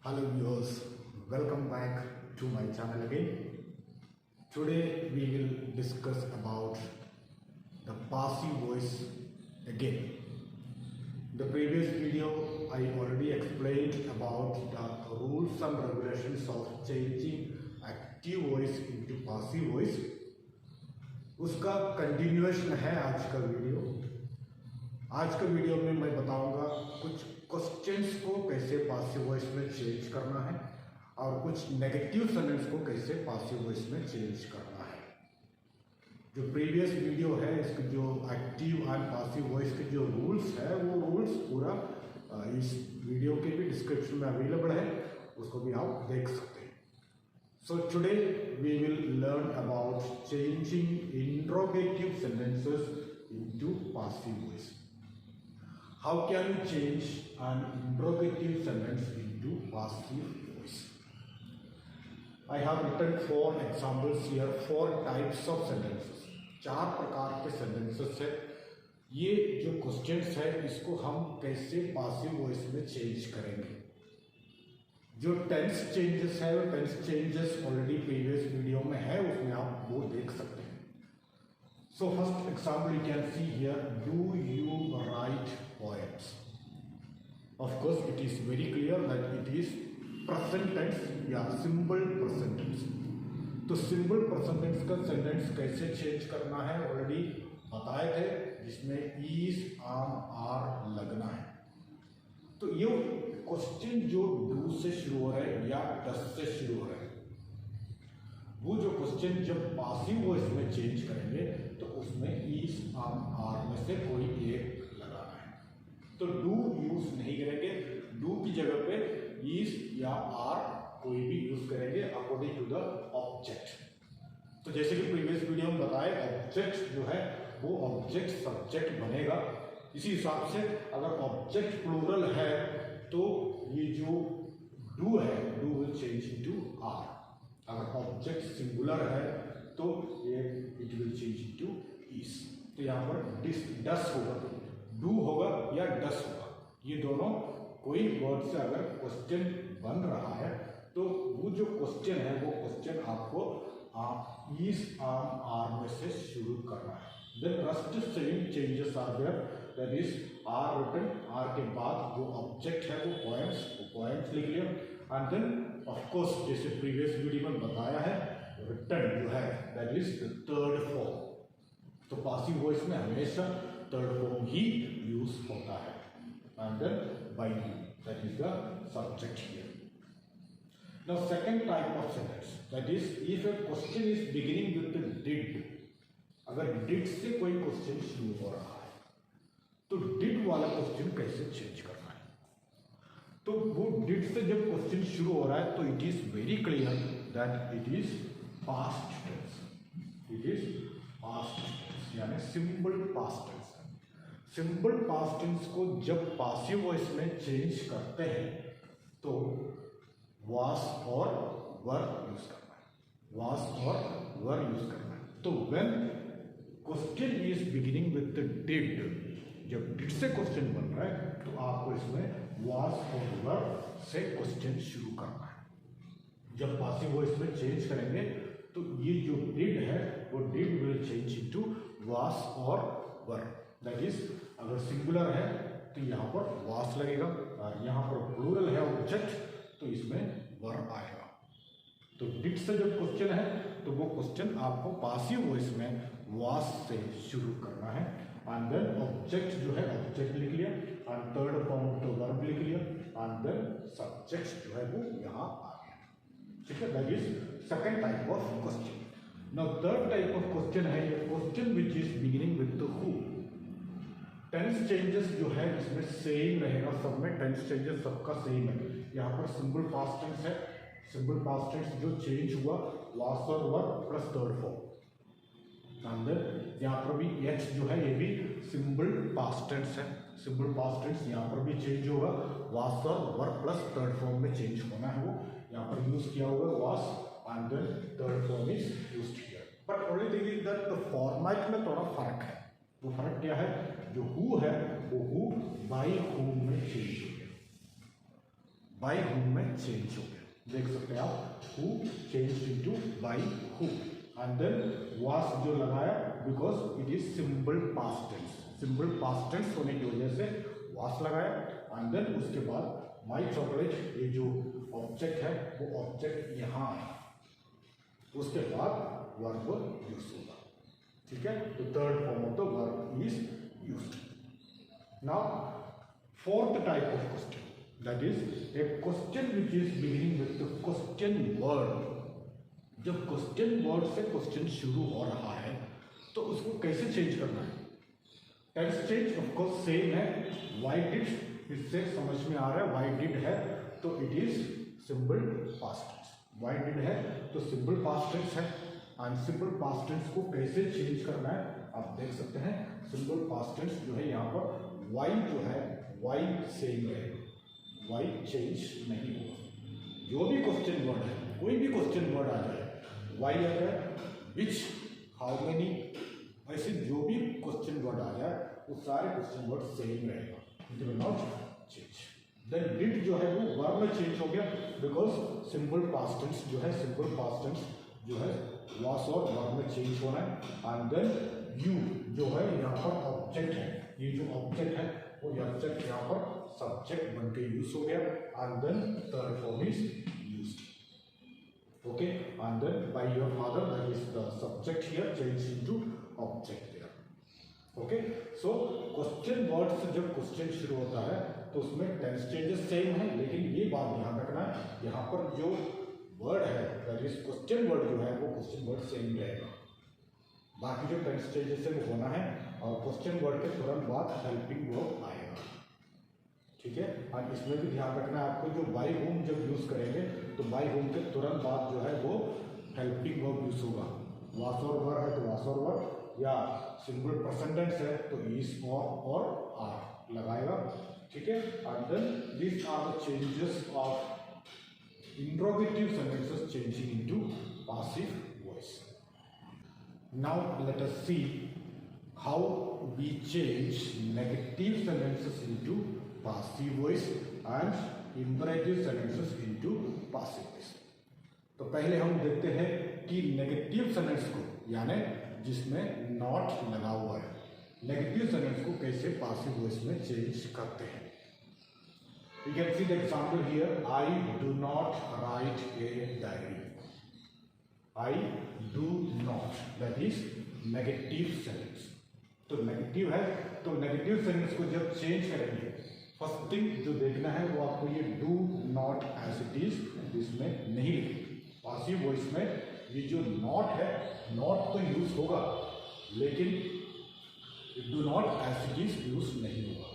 Hello viewers, welcome back to my channel again. Today we will discuss about the passive voice again. In the previous video I already explained about the rules and regulations of changing active voice into passive voice. उसका continuation है आज का video. आज के video में मैं बताऊंगा कुछ क्वेश्चंस को कैसे पासिव वॉइस में चेंज करना है और कुछ नेगेटिव सेंटेंस को कैसे पासिव वॉइस में चेंज करना है। जो प्रीवियस वीडियो है इसके जो एक्टिव एंड पासिव वॉइस के जो रूल्स है वो रूल्स पूरा इस वीडियो के भी डिस्क्रिप्शन में अवेलेबल है, उसको भी आप देख सकते हैं। So today we will learn about changing interrogative sentences into passive voice. How can you change an interrogative sentence into passive voice? I have written 4 examples here, 4 types of sentences. 4 प्रकार के sentences है। ये जो questions है इसको हम कैसे passive voice में change करेंगे। जो टेंस चेंजेस है वो tense changes already previous video में है, उसमें आप वो देख सकते हैं। So first example you can see here, do you write poems. Of course it is very clear that it is present tense या सिंपल प्रेजेंट टेंस। तो सिंपल प्रेजेंट टेंस का सेंटेंस कैसे चेंज करना है ऑलरेडी बताए थे, जिसमें is are लगना है। तो ये क्वेश्चन जो डू से शुरू हो रहा है या डस से शुरू हो रहा है, वो जो क्वेश्चन जब पासिव वॉइस में चेंज करेंगे तो उसमें इज आर में से कोई एक लगाना है। तो डू यूज नहीं करेंगे, डू की जगह पे इज या आर कोई भी यूज करेंगे अकॉर्डिंग टू द ऑब्जेक्ट। तो जैसे कि प्रीवियस वीडियो में बताया, ऑब्जेक्ट जो है वो ऑब्जेक्ट सब्जेक्ट बनेगा। इसी हिसाब से अगर ऑब्जेक्ट प्लूरल है तो ये जो डू है do will change into are. अगर ऑब्जेक्ट सिंगुलर है तो ये it will change into is. तो यहाँ पर डस होगा, डू होगा या डस होगा, ये दोनों कोई वर्ड से अगर क्वेश्चन बन रहा है तो वो जो क्वेश्चन है वो क्वेश्चन आपको इज आर में से शुरू करना है। Then rest same changes are there, that is are written, are के बाद जो ऑब्जेक्ट है वो पोएम्स लिख लिया। एंड देन ऑफ कोर्स जैसे प्रीवियस वीडियो में बताया है, रिटन जो है that is the third form. तो पासिव वॉइस में हमेशा थर्ड फॉर्म ही यूज होता है। And then by you, that is the subject here. Now second type of sentence, that is if a question is beginning with did. अगर did से कोई question शुरू हो रहा है तो डिड वाला क्वेश्चन कैसे चेंज करना है। तो वो डिड से जब क्वेश्चन शुरू हो रहा है तो it is very clear that it is past tense. It is past tense यानी simple past tense. Simple past tense को जब पासिव वॉइस में चेंज करते हैं तो वाज और वर यूज करना है। वाज और वर यूज करना है। तो when question is beginning with did, जब डिड से क्वेश्चन बन रहा है तो आपको इसमें वाज और वर से क्वेश्चन शुरू करना है। जब पासिव वॉइस में चेंज करेंगे तो ये जो डिड है वो did will change into was और वर। दैट इज अगर सिंगुलर है तो यहाँ पर वाज लगेगा और यहाँ पर प्लूरल है ऑब्जेक्ट तो इसमें वर आएगा। तो डिड से जब क्वेश्चन है तो वो क्वेश्चन आपको पासिव वॉइस में वाज से शुरू करना है। एंड देन ऑब्जेक्ट जो है ऑब्जेक्ट लिख लिया, एंड थर्ड फॉर्म तो वर्ब लिख लिया, एंड देन सब्जेक्ट जो है वो यहाँ आ गया। ठीक है, that is second type of question. Now third type of question है ये question which is beginning with who. Tense changes जो है इसमें सेम रहेगा, सब में टेंस चेंजेस सबका सेम है। यहाँ पर सिंपल पास्ट टेंस है, सिंपल पास्ट टेंस जो चेंज हुआ वाज और वर प्लस थर्ड फॉर्म। यहाँ पर भी एच जो है ये भी सिंपल पास्ट टेंस है। सिंपल पास्ट टेंस यहाँ पर भी चेंज होगा, वाज और वर प्लस थर्ड फॉर्म में चेंज होना है। वो यहाँ पर यूज किया होगा was and then third form is used here. But only thing is that the format में थोड़ा फर्क है। वो फर्क क्या है, जो हु है वो हु बाय हूम में चेंज हो गया। बाय हुम में चेंज हो गया। देख सकते हैं आप, who change into by who, and then was जो लगाया because it is simple past tense, simple past tense होने की वजह से वाज लगाया, एंड देन उसके बाद माई चॉकलेट, ये जो ऑब्जेक्ट है वो ऑब्जेक्ट यहाँ है, उसके बाद वर्ब यूज होगा। ठीक है, तो third form of the verb is used. Now fourth type of question, that is a question which is beginning with the question word. जब क्वेश्चन वर्ड से क्वेश्चन शुरू हो रहा है तो उसको कैसे चेंज करना है? Tense change of course same है, व्हाई डिड, इससे समझ में आ रहा है व्हाई डिड है तो it is simple past tense, why did है तो सिंपल पास्ट टेंस है, एंड सिंपल पास्ट टेंस को कैसे चेंज करना है आप देख सकते हैं। सिंपल पास्ट टेंस जो है यहाँ पर वाई जो है वाई सेम रहेगा, वाई चेंज नहीं होगा। जो भी क्वेश्चन वर्ड है, कोई भी क्वेश्चन वर्ड आ जाए, वाई आ जाए, विच, हाउ मेनी, ऐसे जो भी क्वेश्चन वर्ड आ जाए वो सारे क्वेश्चन वर्ड सेम रहेगा, it will not change. Then did जो है वो वर्ब में चेंज हो गया बिकॉज सिंपल पास्ट टेंस जो है, सिंपल पास्ट टेंस जो है वाज और वर्ब में चेंज होना है, एंड देन यू जो है यहाँ पर ऑब्जेक्ट है, ये जो ऑब्जेक्ट है वो ऑब्जेक्ट यहाँ पर सब्जेक्ट बन के यूज हो गया, and then third form is used. Okay, and then by your father, that is the subject here changed into object there. Okay, so question word से जब क्वेश्चन शुरू होता है तो उसमें टेंस चेंजेस सेम है, लेकिन ये बात ध्यान रखना है यहाँ पर जो वर्ड है that is क्वेश्चन वर्ड जो है वो क्वेश्चन वर्ड सेम रहेगा, बाकी जो टेंस चेंजेस है वो होना है, और क्वेश्चन वर्ड के तुरंत बाद हेल्पिंग वर्ब आएगा। ठीक है, और इसमें भी ध्यान रखना है आपको, जो बाय होम जब यूज करेंगे तो बाय होम के तुरंत बाद जो है वो हेल्पिंग वर्ब यूज होगा। वास और वर है तो वास और वर, या सिंपल प्रेजेंट टेंस है तो इज और आर लगाएगा। ठीक है, and then this are the changes of interrogative sentences changing into passive voice. Now let us see how we change negative sentences into passive voice and imperative sentences into passive voice। तो पहले हम देखते हैं कि negative sentence को, यानी जिसमें not लगा हुआ है, नेगेटिव सेंटेंस को कैसे पासिव वॉइस में चेंज करते हैं। You can see the example here, I do not right a diary. I do not, that is negative sentence. तो नेगेटिव है, तो नेगेटिव सेंटेंस को जब चेंज करेंगे, फर्स्ट थिंग जो देखना है वो आपको ये do not as it is इसमें नहीं लिखेंगे। पासिव वॉइस में ये जो नॉट है, नॉट तो यूज होगा लेकिन do not as it is use नहीं होगा।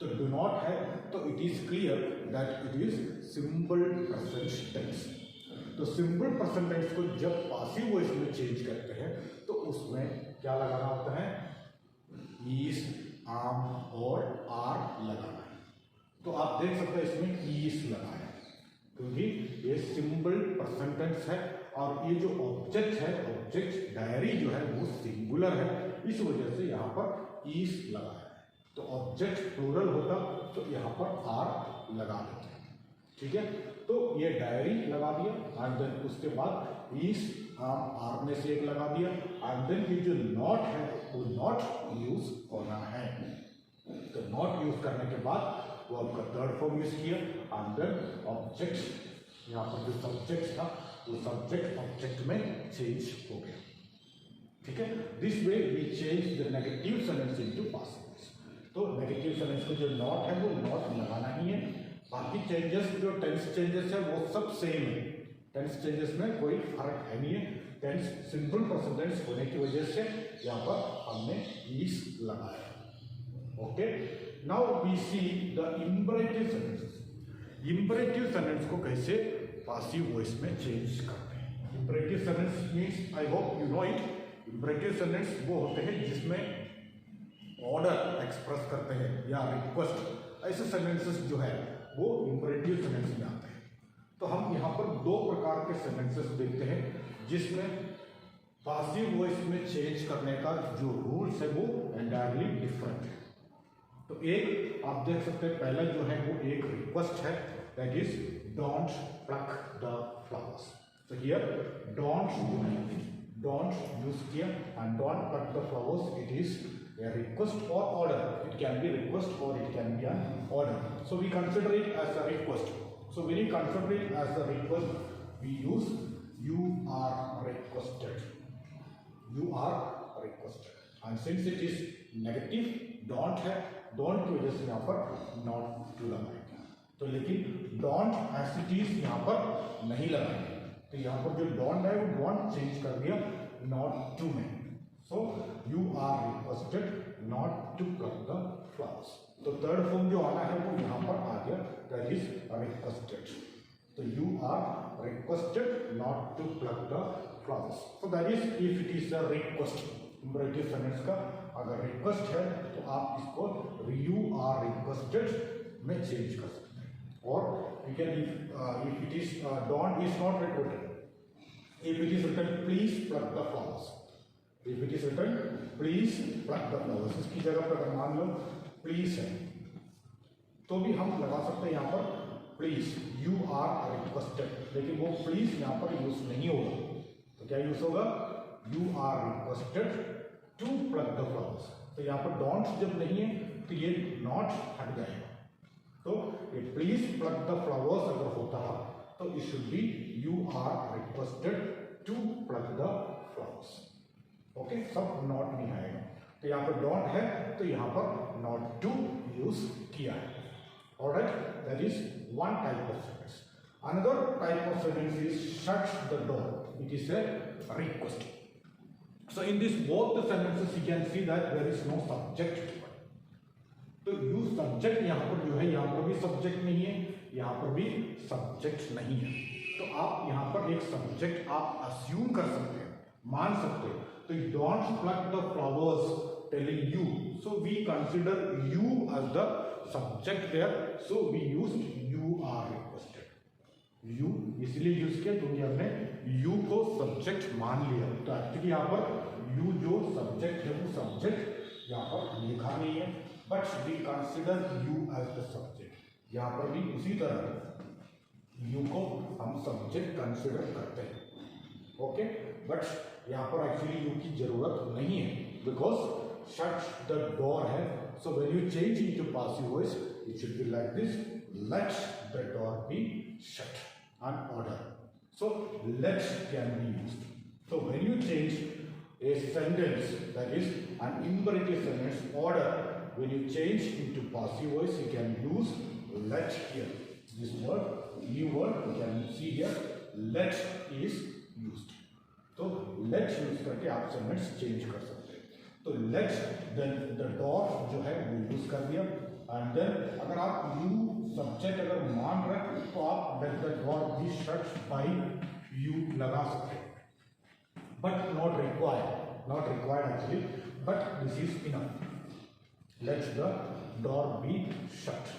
तो डू नॉट है तो it is clear that it is simple present tense. तो सिंपल प्रेजेंट टेंस को जब पासिव वॉइस में चेंज करते हैं तो उसमें क्या लगाना होता है, इज, आम और आर लगाना है। तो आप देख सकते हैं इसमें ईस लगाया क्योंकि ये सिंपल प्रेजेंट टेंस है, और ये जो ऑब्जेक्ट है, ऑब्जेक्ट डायरी जो है वो सिंगुलर है, इस वजह से यहाँ पर ईस लगाया है। तो ऑब्जेक्ट प्लूरल होता तो यहाँ पर आर लगा देते हैं। ठीक है, तो ये डायरी लगा दिया, एंड देन उसके बाद ईस, आम, आर में से एक लगा दिया, एंड देन ये जो नॉट है वो नॉट यूज होना है। तो नॉट यूज करने के बाद वो आपका थर्ड फॉर्म यूज किया, एंड देन ऑब्जेक्ट, यहाँ पर जो सब्जेक्ट था वो सब्जेक्ट ऑब्जेक्ट में चेंज हो गया। ठीक है, this way we change the negative sentence into passive voice. तो नेगेटिव सेंटेंस को जो नॉट है वो नॉट लगाना ही है, बाकी चेंजेस जो टेंस चेंजेस है वो सब सेम है, टेंस चेंजेस में कोई फर्क है नहीं है। टेंस सिंपल प्रेजेंट टेंस होने की वजह से यहाँ पर हमने इज लगाया। Okay, now we see the imperative sentences. Imperative sentence को कैसे पासिव वॉइस में चेंज करते हैं। Imperative sentence means, I hope you know it, imperative sentence वो होते हैं जिसमें ऑर्डर एक्सप्रेस करते हैं या रिक्वेस्ट, ऐसे सेंटेंसेस जो है वो इंपरेटिव सेंटेंस में आते हैं। तो हम यहाँ पर दो प्रकार के सेंटेंसेस देखते हैं जिसमें पासिव वॉइस में चेंज करने का जो रूल्स है वो एंटायरली डिफरेंट है। तो एक आप देख सकते हैं, पहला जो है वो एक रिक्वेस्ट है, that is don't pluck the flowers. So here don't use here and don't pluck the flowers. It is a request or order. It can be request or it can be an order. So we consider it as a request. So when you consider it as a request, we use you are requested. You are requested. And since it is negative, don't है, don't की वजह से यहाँ पर not to लगाएंगे. तो लेकिन don't as it is यहाँ पर नहीं लगाएंगे. तो यहाँ पर जो don't है वो don't change कर दिया not to में. So you are requested not to pluck the flowers. तो third form जो आना है वो यहाँ पर आ गया, that is requested. So you are requested not to pluck the flowers. So that is if it is a request. Imperative sentence का अगर रिक्वेस्ट है तो आप इसको you are requested में चेंज कर सकते हैं. और you can if it is don't is not written. If it is written please pluck the flowers. If it is written please pluck the flowers, इसकी जगह पर अगर मान लो please है तो भी हम लगा सकते हैं यहाँ पर please you are requested, लेकिन वो please यहाँ पर यूज नहीं होगा. तो क्या यूज होगा? You are requested to pluck the flowers. तो यहाँ पर don't जब नहीं है तो ये not हट जाएगा. तो ये please pluck the flowers अगर होता है तो it should be you are requested to pluck the flowers. Okay, सब not नहीं आएगा. तो यहाँ पर don't है तो यहाँ पर not to यूज किया है. Alright, that is one type of sentence. Another type of sentence is shut the door. It is a request. So in this both the sentences you can see that there is no subject. तो you subject यहाँ पर जो है, यहाँ पर भी subject नहीं है, यहाँ पर भी subject नहीं है. तो आप यहाँ पर एक subject आप assume कर सकते हैं, मान सकते हैं. तो don't pluck the flowers telling you. So we consider you as the subject there. So we used you are requested. You इसलिए यूज किया क्योंकि हमने यू को सब्जेक्ट मान लिया. तो एक्चुअली यहाँ पर यू जो सब्जेक्ट है वो सब्जेक्ट यहाँ पर लिखा नहीं है, but we consider you as the subject. यहाँ पर भी उसी तरह यू को हम सब्जेक्ट कंसिडर करते हैं. ओके, बट यहाँ पर एक्चुअली यू की जरूरत नहीं है बिकॉज शट द डोर है. So when you change into passive voice it should be like this, let the door be shut. An order. So let can be used. So when you change a sentence, that is an imperative sentence order, when you change into passive voice, you can use let here. This word, new word, you can see here. Let is used. So let use करके आप sentence change कर सकते हैं. तो let then the door जो है वो use कर दिया. And then अगर आप you सब्जेक्ट अगर मान रहे तो आप let the door be shut by you लगा सकते हैं. But not required actually, but this is enough. Let the door be shut.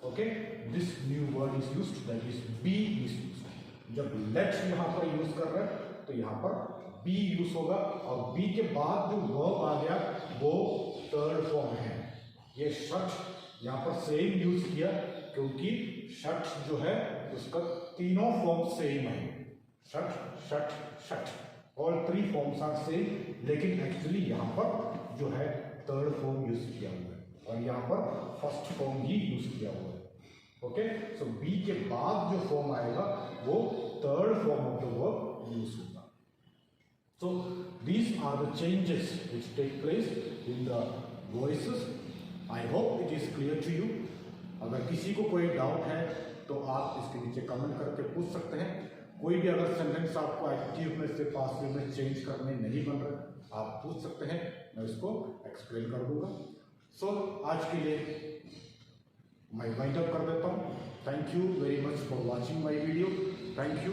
Okay, this new word is used, that is be is used. जब let यहाँ पर use कर रहे हैं तो यहाँ पर be यूज होगा और be के बाद जो verb आ गया वो थर्ड फॉर्म है. ये shut यहाँ पर सेम यूज किया क्योंकि शट जो है उसका तीनों फॉर्म सेम है. Shut shut shut, all three forms are same, लेकिन एक्चुअली यहाँ पर जो है थर्ड फॉर्म यूज किया हुआ है और यहाँ पर फर्स्ट फॉर्म ही यूज किया हुआ है. ओके, सो बी के बाद जो फॉर्म आएगा वो third form of the verb use होगा. So these are the changes which take place in the voices. I hope it is clear to you. अगर किसी को कोई डाउट है तो आप इसके नीचे कमेंट करके पूछ सकते हैं. कोई भी अगर सेंटेंस आपको एक्टिव में से पासिव में चेंज करने नहीं बन रहे आप पूछ सकते हैं, मैं इसको एक्सप्लेन कर दूंगा. सो आज के लिए मैं वाइंड अप कर देता हूँ. Thank you very much for watching my video. Thank you.